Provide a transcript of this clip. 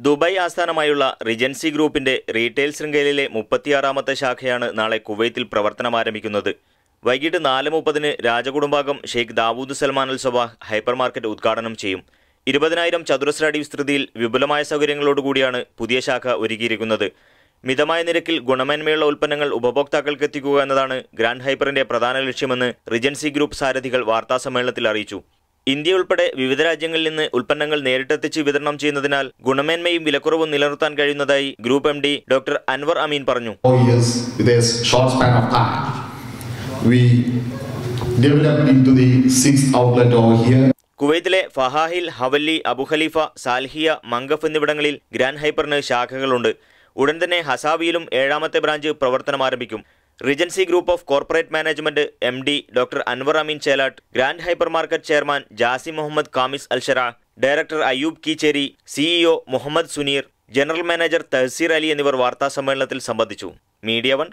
Dubai ആസ്ഥാനമായുള്ള റിജൻസി ഗ്രൂപ്പിന്റെ retail ശൃംഖലയിലെ 36ാമത്തെ ശാഖയാണ് നാളെ കുവൈത്തിൽ പ്രവർത്തനം ആരംഭിക്കുന്നത്. വൈകിട്ട് 4:30 രാജകുടുംബാംഗം ഷെയ്ഖ് ദാവൂദ് സൽമാൻ അൽ സബാഹ് ഹൈപ്പർ മാർക്കറ്റ് ഉദ്ഘാടനം ചെയ്യും. 20,000 ചതുരശ്ര അടി വിസ്തൃതിയിൽ വിപുലമായ സൗകര്യങ്ങളോടുകൂടിയാണ് പുതിയ ശാഖ ഒരുക്കിയിരിക്കുന്നത്. മിതമായ നിരക്കിൽ ഗുണമേന്മയുള്ള ഉൽപ്പന്നങ്ങൾ ഉപഭോക്താക്കൾക്ക് എത്തിക്കുക എന്നതാണ് ഗ്രാൻഡ് ഹൈപ്പറിന്റെ പ്രധാന ലക്ഷ്യമെന്ന് റിജൻസി ഗ്രൂപ്പ് സാരഥികൾ വാർത്താസമ്മേളനത്തിൽ അറിയിച്ചു. ഇന്ത്യ ഉൾപ്പെടെ വിവിധ രാജ്യങ്ങളിൽ നിന്ന് ഉൽപ്പന്നങ്ങൾ നേരിട്ടെത്തിച്ച് വിതരണം ചെയ്യുന്നതിനാൽ ഗുണമേന്മയും വിലക്കുറവും നിലനിർത്താൻ കഴിയുന്നതായി group MD doctor Anwar Ameen പറഞ്ഞു. കുവൈത്തിലെ Fahaheel, Hawally, Abu Khalifa, Salmiya, Mangaf എന്നിവിടങ്ങളിൽ ഗ്രാൻഡ് ഹൈപ്പറിന് ശാഖകളുണ്ട്. ഉടൻ തന്നെ ഹസാബിയിലും 7ാമത്തെ ബ്രാഞ്ച് പ്രവർത്തനം ആരംഭിക്കും. Regency Group of Corporate Management MD doctor Anwar Ameen Chelat, Grand Hyper Market chairman Jasim Mohammed Khamis Al Shara, director Ayyub Keecheri, CEO Muhammad Suneer, general manager Tahseer Ali എന്നിവർ വാർത്താസമ്മേളനത്തിൽ സംബന്ധിച്ചു. മീഡിയ 1